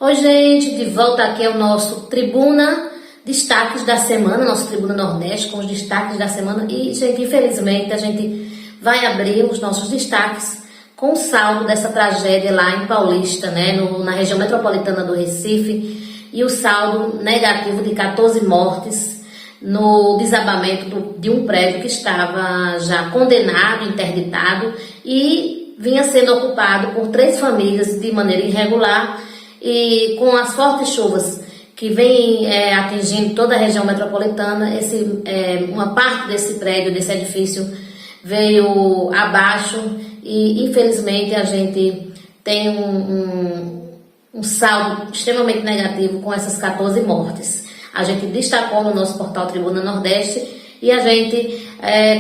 Oi, gente, de volta aqui ao nosso Tribuna Destaques da Semana, nosso Tribuna Nordeste, com os destaques da semana. E, gente, infelizmente, a gente vai abrir os nossos destaques com o saldo dessa tragédia lá em Paulista, né, na região metropolitana do Recife, e o saldo negativo de 14 mortes no desabamento de um prédio que estava já condenado, interditado, e vinha sendo ocupado por 3 famílias de maneira irregular. E com as fortes chuvas que vêm atingindo toda a região metropolitana, uma parte desse prédio, desse edifício, veio abaixo e, infelizmente, a gente tem um saldo extremamente negativo com essas 14 mortes. A gente destacou no nosso portal Tribuna Nordeste e a gente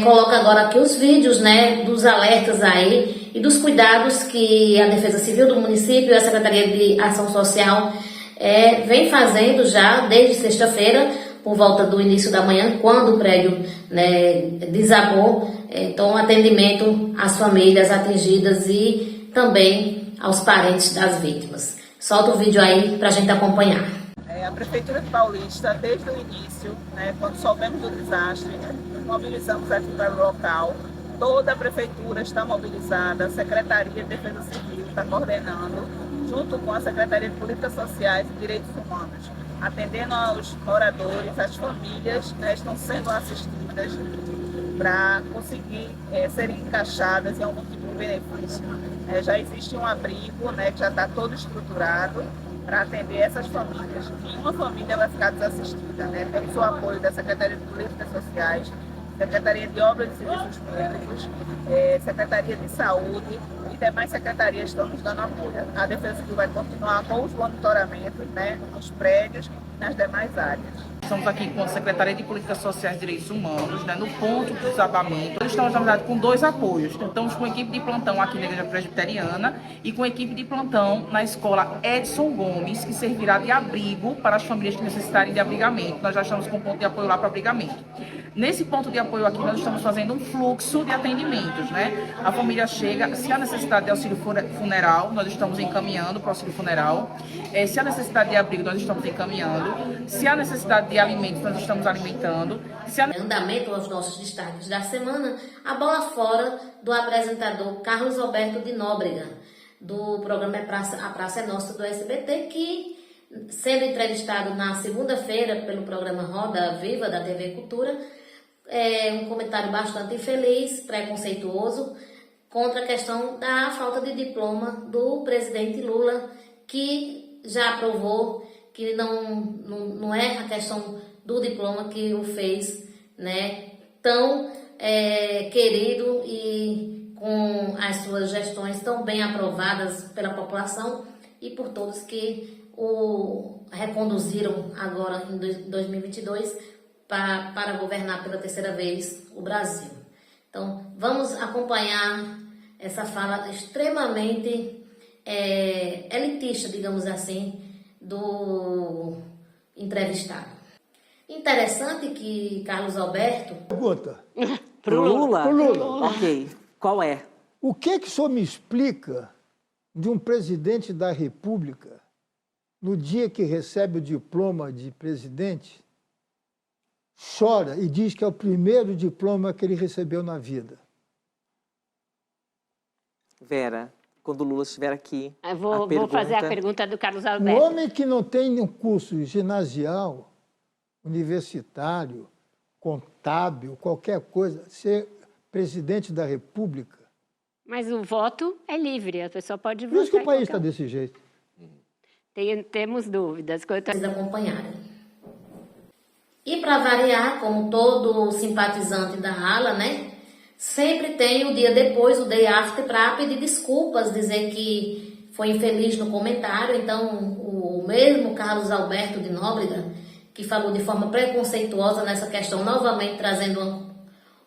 coloca agora aqui os vídeos, né, dos alertas aí e dos cuidados que a Defesa Civil do município e a Secretaria de Ação Social vem fazendo já desde sexta-feira, por volta do início da manhã, quando o prédio, né, desabou. Então, atendimento às famílias atingidas e também aos parentes das vítimas. Solta o vídeo aí para a gente acompanhar. A Prefeitura de Paulista, desde o início, né, quando soubemos do desastre, mobilizamos aqui para o local. Toda a Prefeitura está mobilizada, a Secretaria de Defesa Civil está coordenando, junto com a Secretaria de Políticas Sociais e Direitos Humanos, atendendo aos moradores, as famílias, né, estão sendo assistidas para conseguir serem encaixadas em algum tipo de benefício. Já existe um abrigo, né, que já está todo estruturado para atender essas famílias. Nenhuma família vai ficar desassistida, né? Temos o apoio da Secretaria de Políticas Sociais, Secretaria de Obras e Serviços Públicos, Secretaria de Saúde e demais secretarias estão nos dando apoio. A Defesa Civil vai continuar com os monitoramentos, né, nos prédios e nas demais áreas. Estamos aqui com a Secretaria de Políticas Sociais e Direitos Humanos, né, no ponto do desabamento. Estamos, na verdade, com 2 apoios. Estamos com equipe de plantão aqui na Igreja Presbiteriana e com equipe de plantão na Escola Edson Gomes, que servirá de abrigo para as famílias que necessitarem de abrigamento. Nós já estamos com um ponto de apoio lá para abrigamento. Nesse ponto de apoio aqui, nós estamos fazendo um fluxo de atendimentos, né? A família chega, se há necessidade de auxílio funeral, nós estamos encaminhando para o auxílio funeral. Se há necessidade de abrigo, nós estamos encaminhando. Se há necessidade de alimentos, nós estamos alimentando. Andamento aos nossos destaques da semana, a bola fora do apresentador Carlos Alberto de Nóbrega, do programa A Praça é Nossa do SBT, que, sendo entrevistado na segunda-feira pelo programa Roda Viva da TV Cultura, um comentário bastante infeliz, preconceituoso, contra a questão da falta de diploma do presidente Lula, que já aprovou que não é a questão do diploma que o fez, né, tão querido e com as suas gestões tão bem aprovadas pela população e por todos que o reconduziram agora em 2022 para governar pela 3ª vez o Brasil. Então, vamos acompanhar essa fala extremamente elitista, digamos assim, do entrevistado. Interessante que Carlos Alberto... Pergunta. Pro Lula? Pro Lula. Ok. Qual é? O que o senhor me explica de um presidente da República, no dia que recebe o diploma de presidente, chora e diz que é o primeiro diploma que ele recebeu na vida? Vera, quando o Lula estiver aqui, Eu vou fazer a pergunta do Carlos Alberto. Um homem que não tem um curso ginasial, universitário, contábil, qualquer coisa, ser presidente da República. Mas o voto é livre, a pessoa pode votar. Por isso que o país está desse jeito. Temos dúvidas. Vocês acompanharem. E para variar, como todo simpatizante da ala, né, sempre tem o dia depois, o day after, para pedir desculpas, dizer que foi infeliz no comentário. Então, o mesmo Carlos Alberto de Nóbrega, que falou de forma preconceituosa nessa questão, novamente trazendo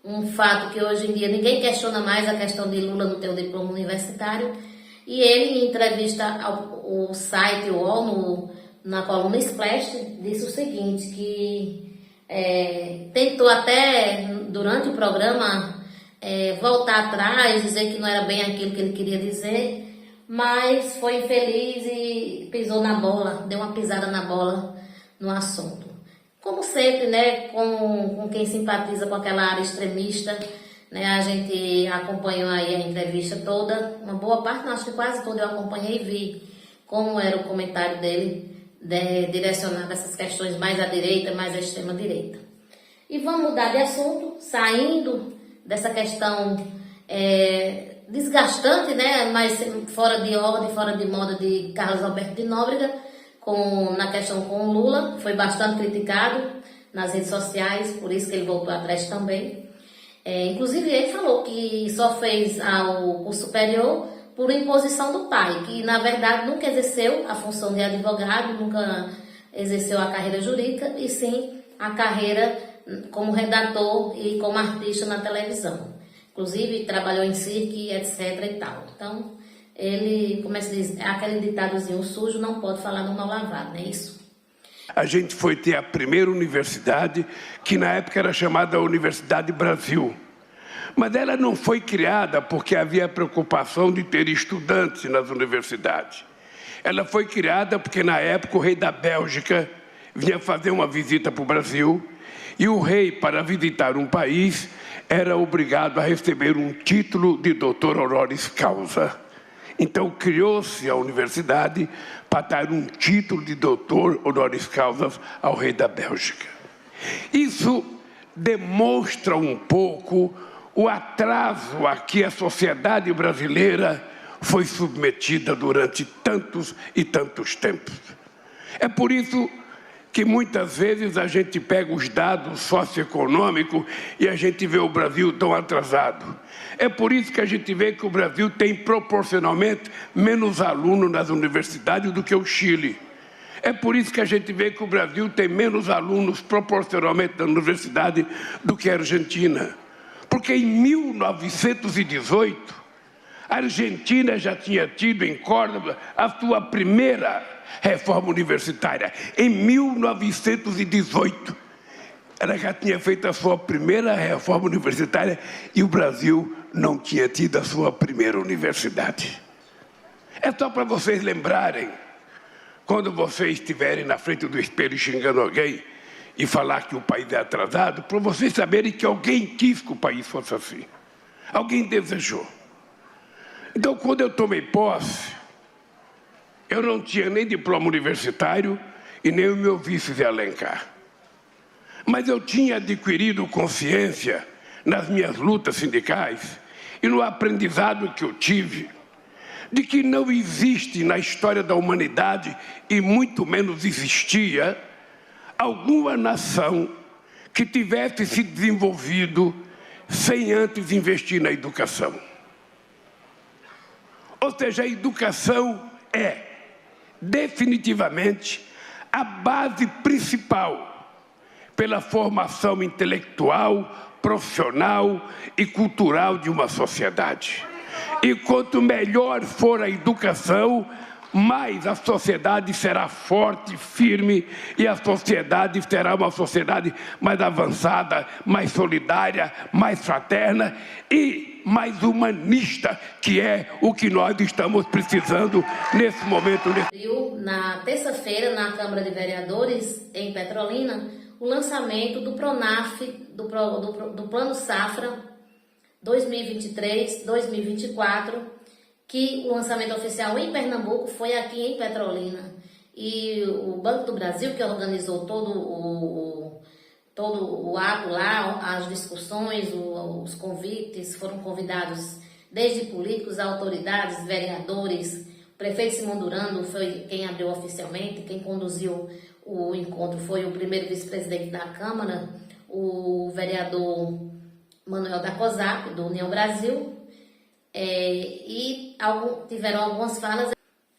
um fato que hoje em dia ninguém questiona mais, a questão de Lula não ter o diploma universitário. E ele, em entrevista ao site UOL, na coluna Splash, disse o seguinte, que tentou até, durante o programa, voltar atrás, dizer que não era bem aquilo que ele queria dizer, mas foi infeliz e pisou na bola, deu uma pisada na bola no assunto. Como sempre, né, com quem simpatiza com aquela área extremista, né, a gente acompanhou aí a entrevista toda, uma boa parte, não, acho que quase toda eu acompanhei e vi como era o comentário dele, direcionado a essas questões mais à direita, mais à extrema-direita. E vamos mudar de assunto, saindo dessa questão desgastante, né, mas fora de ordem, fora de moda de Carlos Alberto de Nóbrega, na questão com o Lula, foi bastante criticado nas redes sociais, por isso que ele voltou atrás também. Inclusive ele falou que só fez o curso superior por imposição do pai, que na verdade nunca exerceu a função de advogado, nunca exerceu a carreira jurídica, e sim a carreira como redator e como artista na televisão. Inclusive trabalhou em cirque, etc e tal. Então, ele, como é que se diz, aquele ditadozinho, o sujo não pode falar no mal lavado, não é isso? A gente foi ter a primeira universidade, que na época era chamada Universidade Brasil. Mas ela não foi criada porque havia preocupação de ter estudantes nas universidades. Ela foi criada porque, na época, o rei da Bélgica vinha fazer uma visita para o Brasil, e o rei, para visitar um país, era obrigado a receber um título de doutor honoris causa. Então, criou-se a universidade para dar um título de doutor honoris causa ao rei da Bélgica. Isso demonstra um pouco o atraso a que a sociedade brasileira foi submetida durante tantos e tantos tempos. É por isso que muitas vezes a gente pega os dados socioeconômicos e a gente vê o Brasil tão atrasado. É por isso que a gente vê que o Brasil tem proporcionalmente menos alunos nas universidades do que o Chile. É por isso que a gente vê que o Brasil tem menos alunos proporcionalmente na universidade do que a Argentina. Porque em 1918, a Argentina já tinha tido em Córdoba a sua primeira reforma universitária. Em 1918, ela já tinha feito a sua primeira reforma universitária e o Brasil não tinha tido a sua primeira universidade. É só para vocês lembrarem, quando vocês estiverem na frente do espelho xingando alguém e falar que o país é atrasado, para vocês saberem que alguém quis que o país fosse assim. Alguém desejou. Então, quando eu tomei posse, eu não tinha nem diploma universitário e nem o meu vice de Alencar. Mas eu tinha adquirido consciência nas minhas lutas sindicais e no aprendizado que eu tive de que não existe na história da humanidade, e muito menos existia, alguma nação que tivesse se desenvolvido sem antes investir na educação. Ou seja, a educação é definitivamente a base principal pela formação intelectual, profissional e cultural de uma sociedade. E quanto melhor for a educação, mais a sociedade será forte, firme, e a sociedade será uma sociedade mais avançada, mais solidária, mais fraterna e mais humanista, que é o que nós estamos precisando nesse momento. Na terça-feira, na Câmara de Vereadores, em Petrolina, o lançamento do PRONAF, do Plano Safra 2023-2024, que o lançamento oficial em Pernambuco foi aqui em Petrolina. E o Banco do Brasil, que organizou todo o ato lá, as discussões, os convites, foram convidados desde políticos, autoridades, vereadores. O prefeito Simão Durando foi quem abriu oficialmente, quem conduziu o encontro foi o primeiro vice-presidente da Câmara, o vereador Manuel da COSAP, do União Brasil, e tiveram algumas falas.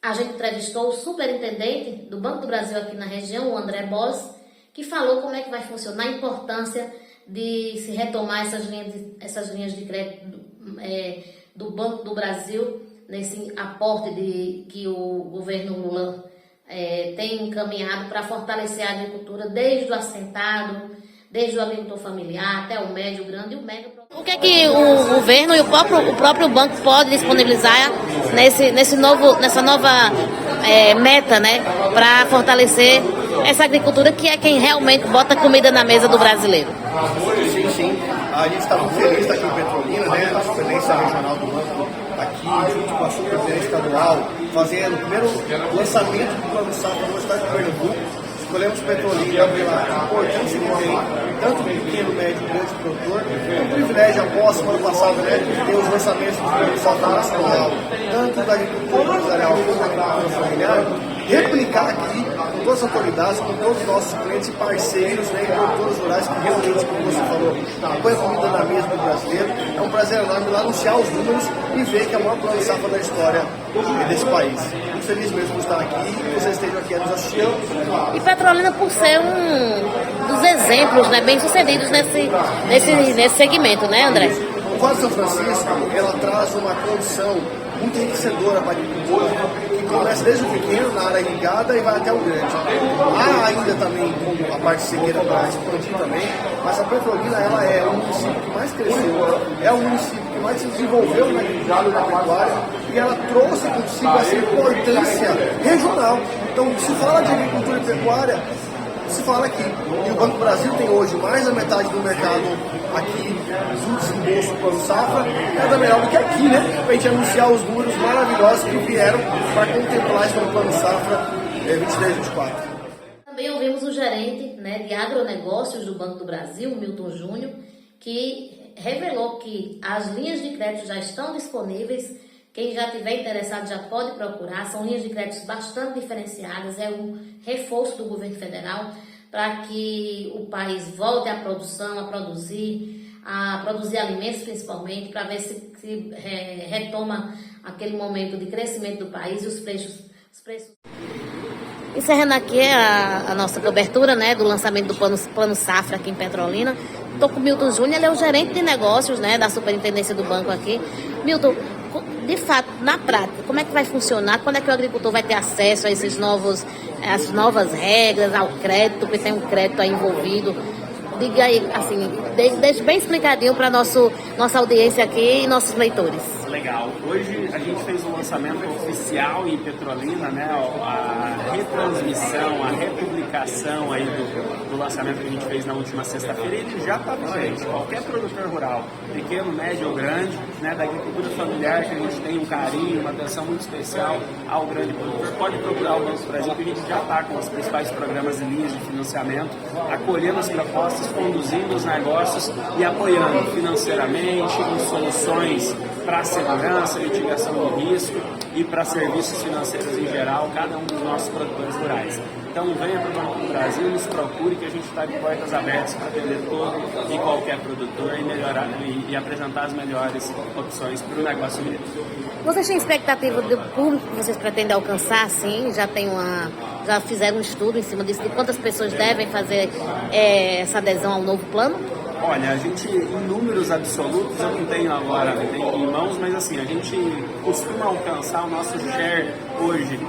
A gente entrevistou o superintendente do Banco do Brasil aqui na região, o André Boss, que falou como é que vai funcionar, a importância de se retomar essas linhas de crédito do Banco do Brasil, nesse aporte que o governo Lula tem encaminhado para fortalecer a agricultura desde o assentado, desde o agricultor familiar até o médio, o grande e o mega. O que é que o governo e o próprio banco pode disponibilizar nessa nova meta, né, para fortalecer essa agricultura que é quem realmente bota comida na mesa do brasileiro? Sim. A gente está muito feliz de estar aqui em Petrolina, né? A Superintendência Regional do Banco aqui, junto com a Superintendência Estadual, fazendo o primeiro lançamento do Plano Safra no estado de Pernambuco. Escolhemos Petrolina pela importância que tem, tanto do pequeno, médio e grande produtor. Um privilégio após, semana passada, né, ter os lançamentos do Plano Safra Nacional, tanto da agricultura empresarial quanto da agricultura familiar, replicar aqui com todas as autoridades, com todos os nossos clientes e parceiros, né, e produtores rurais que realmente, como você falou, põe a comida na mesa do brasileiro. É um prazer enorme lá anunciar os números e ver que é o maior Plano Safra da história desse país. Muito feliz mesmo por estar aqui e que vocês estejam aqui nos assistindo. E Petrolina, por ser um dos exemplos, né, bem-sucedidos nesse segmento, né, André? O Vale de São Francisco, ela traz uma condição muito enriquecedora para a agricultura, que começa desde o pequeno, na área irrigada, e vai até o grande. Há ainda também a parte sequeira para expandir também, mas a Petrolina, ela é o município que mais cresceu, é o município que mais se desenvolveu na agricultura e na pecuária, e ela trouxe consigo essa importância regional. Então, se fala de agricultura e pecuária, se fala aqui. E o Banco do Brasil tem hoje mais da metade do mercado aqui, juntos em bolso do Plano Safra, nada melhor do que aqui, né? Para a gente anunciar os números maravilhosos que vieram para contemplar isso no Plano Safra 23-24. Também ouvimos o gerente, né, de agronegócios do Banco do Brasil, Milton Júnior, que revelou que as linhas de crédito já estão disponíveis. Quem já tiver interessado já pode procurar, são linhas de créditos bastante diferenciadas, é um reforço do governo federal para que o país volte à produção, a produzir alimentos principalmente, para ver se retoma aquele momento de crescimento do país e os preços. Encerrando aqui a nossa cobertura, né, do lançamento do plano Safra aqui em Petrolina. Estou com o Milton Júnior, ele é o gerente de negócios, né, da Superintendência do Banco aqui. Milton, de fato, na prática, como é que vai funcionar? Quando é que o agricultor vai ter acesso a as novas regras, ao crédito, porque tem um crédito aí envolvido? Diga aí, assim, deixe bem explicadinho para nossa audiência aqui e nossos leitores. Legal. Hoje a gente fez o lançamento oficial em Petrolina, né? A retransmissão, a republicação aí do lançamento que a gente fez na última sexta-feira, ele já está vigente. Qualquer produtor rural, pequeno, médio ou grande, né, da agricultura familiar, que a gente tem um carinho, uma atenção muito especial ao grande produtor, pode procurar o Banco do Brasil, que a gente já está com os principais programas e linhas de financiamento, acolhendo as propostas, conduzindo os negócios e apoiando financeiramente em soluções para segurança, mitigação do risco e para serviços financeiros em geral, cada um dos nossos produtores rurais. Então venha para o Banco do Brasil, nos procure, que a gente está de portas abertas para atender todo e qualquer produtor e melhorar e apresentar as melhores opções para o negócio dele. Vocês têm expectativa do público que vocês pretendem alcançar? Sim, já fizeram um estudo em cima disso, de quantas pessoas devem fazer essa adesão ao novo plano? Olha, a gente, em números absolutos, eu não tenho agora em mãos, mas assim, a gente costuma alcançar o nosso share hoje,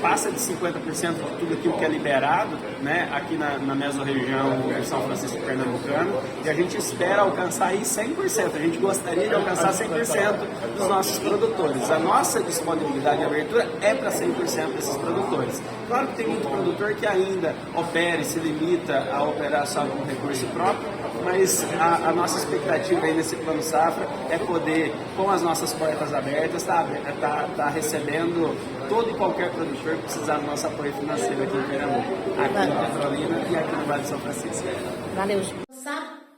passa de 50% de tudo aquilo que é liberado, né, aqui na mesorregião de São Francisco Pernambucano, e a gente espera alcançar aí 100%, a gente gostaria de alcançar 100% dos nossos produtores. A nossa disponibilidade de abertura é para 100% desses produtores. Claro que tem muito produtor que ainda opera e se limita a operar só com recurso próprio, mas a nossa expectativa aí nesse Plano Safra é poder, com as nossas portas abertas, tá recebendo todo e qualquer produtor que precisar do nosso apoio financeiro aqui em Pernambuco, aqui em Petrolina e aqui no Vale de São Francisco. Valeu.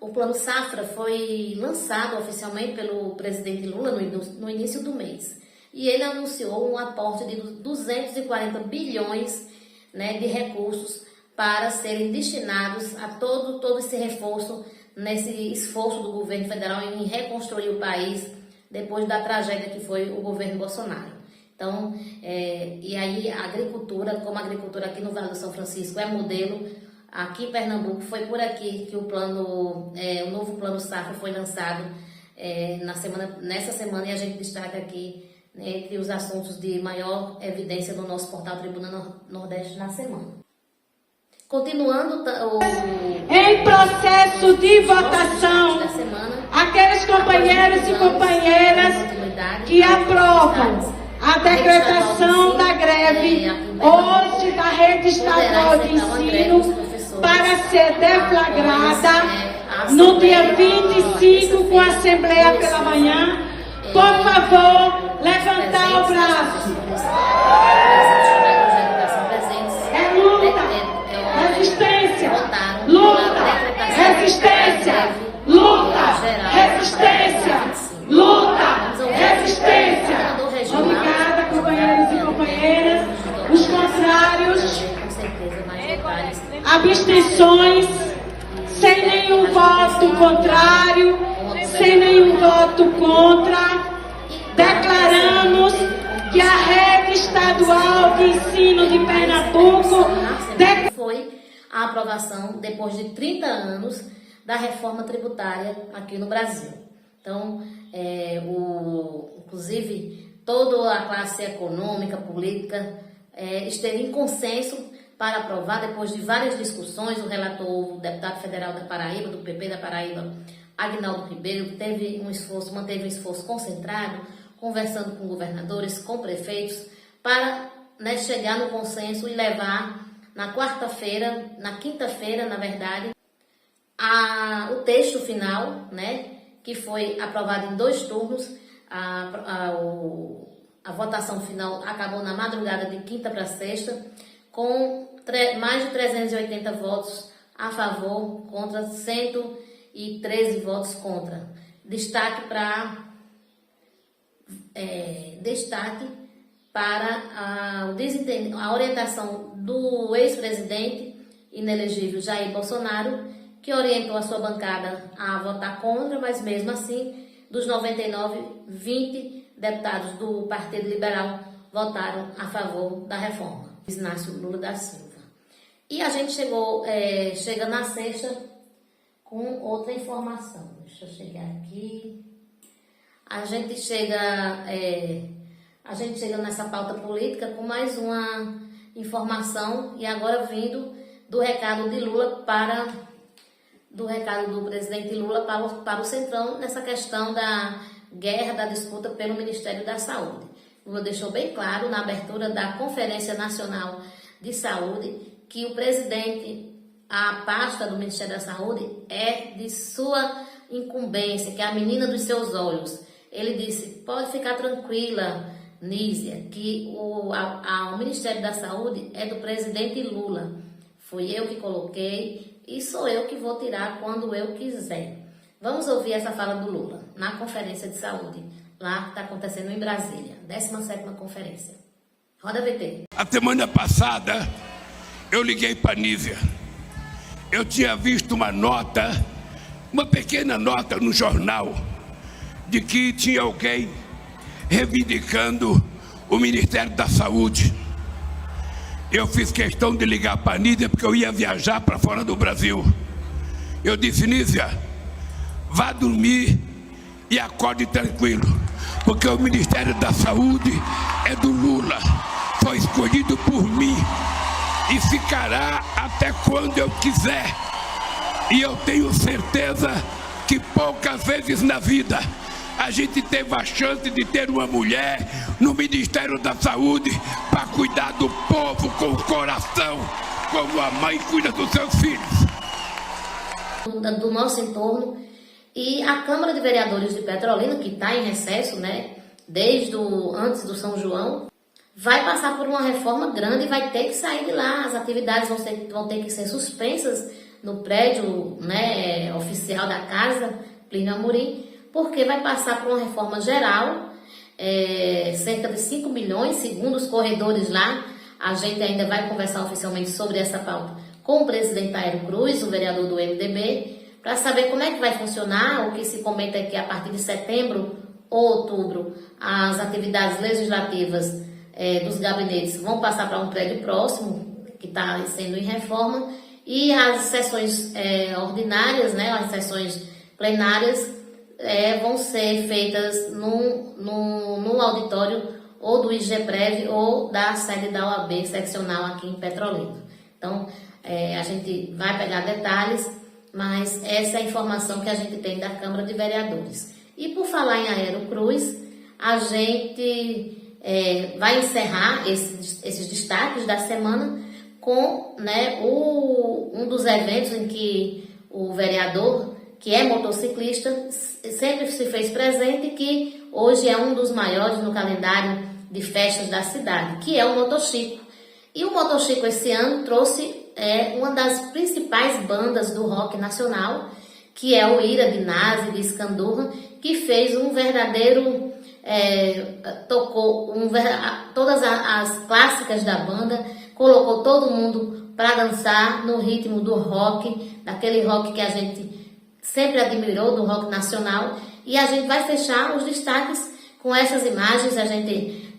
O Plano Safra foi lançado oficialmente pelo presidente Lula no início do mês. E ele anunciou um aporte de 240 bilhões, né, de recursos para serem destinados a todo esse reforço, nesse esforço do governo federal em reconstruir o país depois da tragédia que foi o governo Bolsonaro. Então, e aí a agricultura, como a agricultura aqui no Vale do São Francisco é modelo, aqui em Pernambuco foi por aqui que o novo Plano Safra foi lançado nessa semana, e a gente destaca aqui, né, entre os assuntos de maior evidência no nosso portal Tribuna Nordeste na semana. Continuando em processo de votação, da semana, aqueles companheiros e companheiras que aprovam a decretação da greve hoje da Rede Estadual de Ensino para ser deflagrada no dia 25 com a Assembleia pela manhã, por favor, levantar o braço. É luta, resistência, luta, resistência, luta, resistência, luta, resistência. Obrigada, companheiros e companheiras. Os contrários, abstenções, sem nenhum voto contrário, sem nenhum voto contra, declaramos que a Rede Estadual de Ensino de Pernambuco foi a aprovação, depois de 30 anos, da reforma tributária aqui no Brasil. Então, inclusive, toda a classe econômica, política, esteve em consenso para aprovar, depois de várias discussões. O relator, o deputado federal da Paraíba, do PP da Paraíba, Agnaldo Ribeiro, manteve um esforço concentrado, conversando com governadores, com prefeitos, para chegar no consenso e levar na quinta-feira, na verdade, o texto final, que foi aprovado em 2 turnos. A votação final acabou na madrugada de quinta para sexta, com mais de 380 votos a favor, contra 113 votos contra. Destaque para a orientação do ex-presidente inelegível Jair Bolsonaro, que orientou a sua bancada a votar contra, mas mesmo assim, dos 99, 20 deputados do Partido Liberal votaram a favor da reforma. Inácio Lula da Silva. E a gente chega na sexta com outra informação. Deixa eu chegar aqui. A gente chega nessa pauta política com mais uma informação, e agora vindo do recado de Lula do presidente Lula para o Centrão, nessa questão da guerra, da disputa pelo Ministério da Saúde. Lula deixou bem claro na abertura da Conferência Nacional de Saúde que o presidente, a pasta do Ministério da Saúde é de sua incumbência, que é a menina dos seus olhos. Ele disse: pode ficar tranquila, Nízia, que o Ministério da Saúde é do presidente Lula. Fui eu que coloquei e sou eu que vou tirar quando eu quiser. Vamos ouvir essa fala do Lula na Conferência de Saúde, lá que está acontecendo em Brasília, 17ª Conferência. Roda VT. A semana passada, eu liguei para a Nízia. Eu tinha visto uma pequena nota no jornal, de que tinha alguém reivindicando o Ministério da Saúde. Eu fiz questão de ligar para a Nízia, porque eu ia viajar para fora do Brasil. Eu disse: Nízia, vá dormir e acorde tranquilo, porque o Ministério da Saúde é do Lula, foi escolhido por mim e ficará até quando eu quiser. E eu tenho certeza que poucas vezes na vida a gente teve a chance de ter uma mulher no Ministério da Saúde para cuidar do povo com o coração, como a mãe cuida dos seus filhos. Do nosso entorno. E a Câmara de Vereadores de Petrolina, que está em recesso, desde antes do São João, vai passar por uma reforma grande e vai ter que sair de lá. As atividades vão ter que ser suspensas no prédio oficial da Casa Plínio Amorim, porque vai passar por uma reforma geral, cerca de 5 milhões, segundo os corredores lá. A gente ainda vai conversar oficialmente sobre essa pauta com o presidente Aero Cruz, o vereador do MDB, para saber como é que vai funcionar. O que se comenta é que a partir de setembro ou outubro, as atividades legislativas dos gabinetes vão passar para um prédio próximo, que está sendo em reforma, e as sessões ordinárias, as sessões plenárias, vão ser feitas no auditório ou do IGPREV ou da sede da OAB seccional aqui em Petrolina. Então, a gente vai pegar detalhes, mas essa é a informação que a gente tem da Câmara de Vereadores. E por falar em Aerocruz, a gente vai encerrar esses destaques da semana com, né, um dos eventos em que o vereador, que é motociclista, sempre se fez presente, que hoje é um dos maiores no calendário de festas da cidade, que é o Motochico. E o Motochico esse ano trouxe uma das principais bandas do rock nacional, que é o Ira de Nazi, de Escandurra, que fez um verdadeiro... tocou todas as clássicas da banda, colocou todo mundo para dançar no ritmo do rock, daquele rock que a gente sempre admirou, do rock nacional. E a gente vai fechar os destaques com essas imagens. A gente